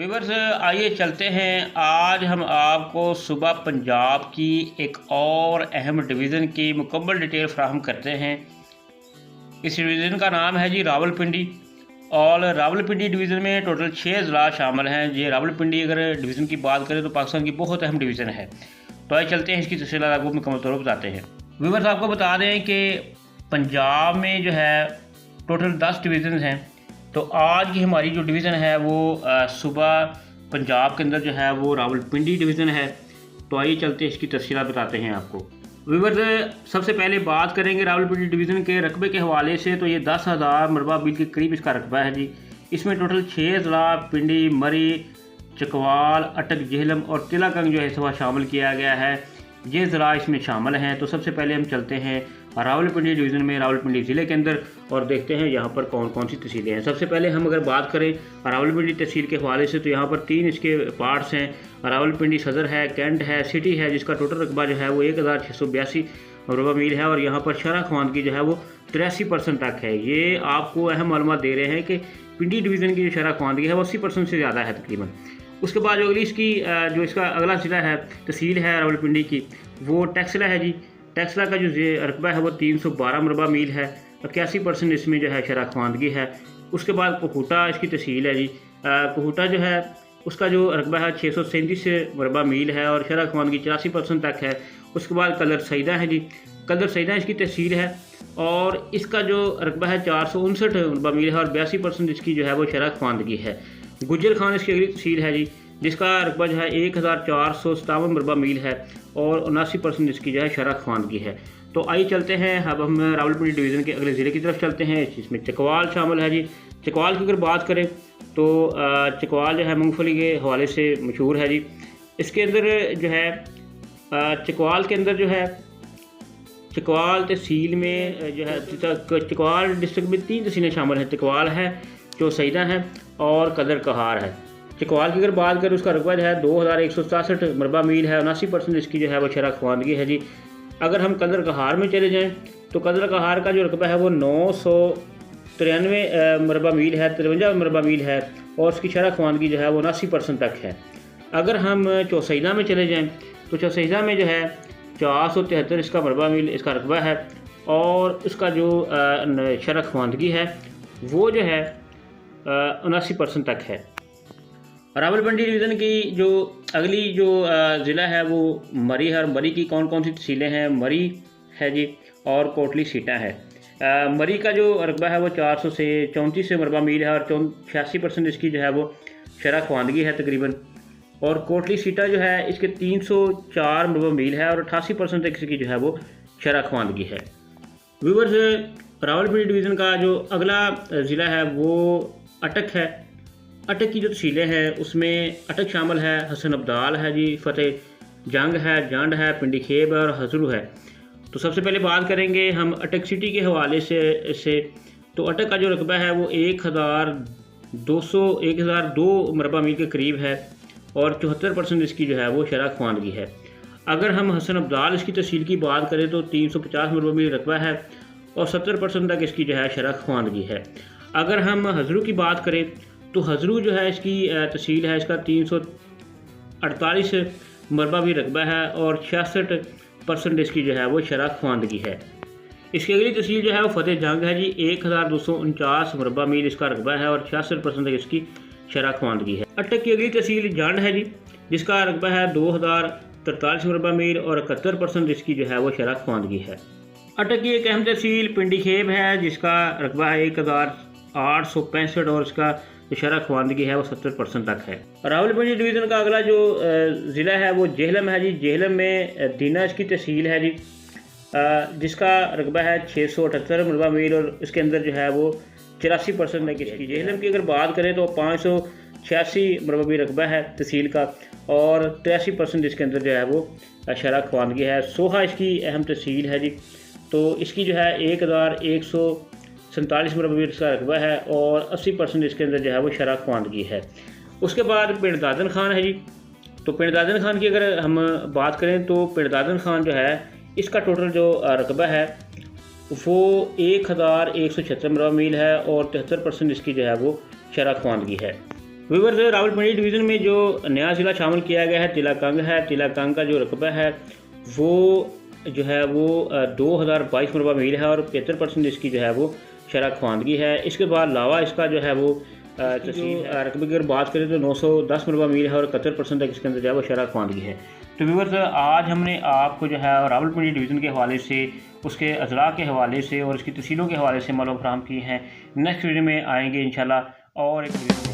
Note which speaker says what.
Speaker 1: Viewers, आइए चलते हैं। आज हम आपको सुबह पंजाब की एक और अहम डिवीज़न की मुकम्मल डिटेल फ्राहम करते हैं। इस डिवीज़न का नाम है जी रावलपिंडी। और रावलपिंडी डिवीज़न में टोटल 6 ज़िला शामिल हैं। ये रावलपिंडी अगर डिवीज़न की बात करें तो पाकिस्तान की बहुत अहम डिवीज़न है। तो आइए चलते हैं, इसकी तफसीलात आपको मुकम्मल तौर पर बताते हैं। वीवर्स, आपको बता दें कि पंजाब में जो है टोटल 10 डिवीज़न हैं। तो आज की हमारी जो डिवीज़न है वो सुबह पंजाब के अंदर जो है वो रावलपिंडी डिवीज़न है। तो आइए चलते हैं, इसकी तफसीलात बताते हैं आपको। वीवर्स, सबसे पहले बात करेंगे रावलपिंडी डिवीज़न के रकबे के हवाले से। तो ये 10,000 मरबा मील के करीब इसका रकबा है जी। इसमें टोटल 6 ज़िला पिंडी, मरी, चकवाल, अटक, जेहलम और तिलाकंग जो है इस बार शामिल किया गया है। ये ज़िला इसमें शामिल हैं। तो सबसे पहले हम चलते हैं रावलपिंडी डिवीज़न में, रावलपिंडी ज़िले के अंदर, और देखते हैं यहाँ पर कौन कौन सी तहसीलें हैं। सबसे पहले हम अगर बात करें रावलपिंडी तहसील के हवाले से, तो यहाँ पर 3 इसके पार्ट्स हैं। रावलपिंडी सदर है, कैंट है, सिटी है, जिसका टोटल रकबा जो है वो 1682 मरबा मील है। और यहाँ पर शरह ख्वानगी जो है वो 83% तक है। ये आपको अहम मालूमात दे रहे हैं कि पिंडी डिवीज़न की जो शरह ख्वानगी है वो 80% से ज़्यादा है तकरीबन। उसके बाद जो अगली इसकी जो इसका अगला ज़िला है, तहसील है रावलपिंडी की, वो टेक्सला है जी। टेक्सला का जो रकबा है वो 312 मरबा मील है। 81% इसमें जो है शरह ख्वानगी है। उसके बाद कोहूटा इसकी तहसील है जी। कोहूटा जो है उसका जो रकबा है 637 मरबा मील है और शरह ख्वानगी 84% तक है। उसके बाद कलर सईदा है जी। कलर सईदा इसकी तहसील है और इसका जो रकबा है 459 मरबा मील है और 82% इसकी जो है वो शरह ख्वानगी है। गुज्जर खान इसकी अगली तहसील है जी, जिसका रकबा जो है 1457 मरबा मील है और 79% इसकी जो है शरह ख्वानगी है। तो आइए चलते हैं, अब हम रावलपिंडी डिवीज़न के अगले ज़िले की तरफ चलते हैं। इसमें चकवाल शामिल है जी। चकवाल की अगर बात करें तो चकवाल जो है मूंगफली के हवाले से मशहूर है जी। इसके अंदर जो है चकवाल के अंदर जो है चकवाल तहसील में जो है चकवाल डिस्ट्रिक्ट में 3 तहसीलें शामिल हैं। चकवाल है, जो सईदा है और कदर कहार है। चकवाल की अगर बात करें उसका रकबा जो है 2167 मरबा मील है। 79% इसकी जो है वो शरह ख्वानगी है जी। अगर हम कदर कहार में चले जाएं तो कदर कहार का जो रकबा है वो 993 मरबा मील है, 53 मरबा मील है और उसकी शरह ख्वानगी जो है वो 79% तक है। अगर हम चौसैदा में चले जाएँ तो चौसैदा में जो है 473 इसका मरबा मील इसका रकबा है और उसका जो शरह ख्वानगी है वो जो है 79% तक है। रावलपिंडी डिवीज़न की जो अगली जो ज़िला है वो मरी है। और मरी की कौन कौन सी तहसीलें हैं? मरी है जी और कोटली सीटा है। मरी का जो रकबा है वो 434 मरबा मील है और 86% इसकी जो है वो शरह ख्वानगी है तकरीबन। और कोटली सीटा जो है इसके 304 मरबा मील है और 88% तक इसकी जो है वो शरह ख्वानगी है। व्यूअर्स, रावलपिंडी डिवीज़न का जो अगला ज़िला है वो अटक है। अटक की जो तहसीलें हैं उसमें अटक शामिल है, हसन अब्दाल है जी, फ़तेह जंग है, जंड है, पिंडी खेब है और हजरू है। तो सबसे पहले बात करेंगे हम अटक सिटी के हवाले से। तो अटक का जो रकबा है वो 1002 मरबा मील के करीब है और 74% इसकी जो है वो शरह ख्वानगी है। अगर हम हसन अब्दाल इसकी तहसील की बात करें तो 350 मरबा मील रकबा है और 70% तक इसकी जो है शरह ख्वानगी है। अगर हम हजरू की बात करें तो हजरू जो है इसकी तहसील है, इसका 348 मरबा भी रकबा है और 66% इसकी जो है वो शरह ख्वानगी है। इसकी अगली तहसील जो है वो फ़तेह जंग है जी। 1249 मरबा मील इसका रकबा है और 66% तक इसकी शरह ख्वानगी है। अटक की अगली तहसील जंड है जी, जिसका रकबा है 2043 मरबा मील और 71% इसकी जो है वो शरह ख्वानगी है। अटक की एक अहम तहसील पिंडी खेब है, जिसका रकबा है 1865 और इसका जो शरह ख्वानगी है वो 70% तक है। रावलपिंडी डिवीज़न का अगला जो ज़िला है वो जेहलम है जी। जेहलम में दीना इसकी तहसील है जी, जिसका रकबा है 678 मरबा मील और इसके अंदर जो है वो 84% तक इसकी। जेहलम की अगर बात करें तो 586 मरबा मील रकबा है तहसील का और 83% इसके अंदर जो है वो शरह ख्वानगी है। सोहा इसकी अहम तहसील है जी। तो इसकी जो है 1147 मरबा मील इसका रकबा है और 80% इसके अंदर जो है वो शरह ख्वानगी है। उसके बाद पिंड दादन खान है जी। तो पिंड दादन खान की अगर हम बात करें तो पिंड दादन खान जो है इसका टोटल जो रकबा है वो 1176 मरबा मील है और 73% इसकी जो है वो शरह ख्वानगी है। व्यूअर्स, रावलपिंडी डिवीज़न में जो नया ज़िला शामिल किया गया है तिलाकंग है। तिलाकंग का जो रकबा है वो जो है वो 2022 मरबा मील है और 75% इसकी जो है वो शरह ख्वानगी है। इसके बाद अलावा इसका जो है वो रकबे की अगर बात करें तो 910 मरबा मील है और 71% तक इसके अंदर जो है वो शरह ख्वानगी है। तो व्यूअर्स, आज हमने आपको जो है रावलपिंडी डिवीज़न के हवाले से, उसके अजला के हवाले से और इसकी तफसीलों के हवाले से मालूम फराहम की हैं। नेक्स्ट वीडियो में आएंगे इंशाल्लाह और एक वीडियो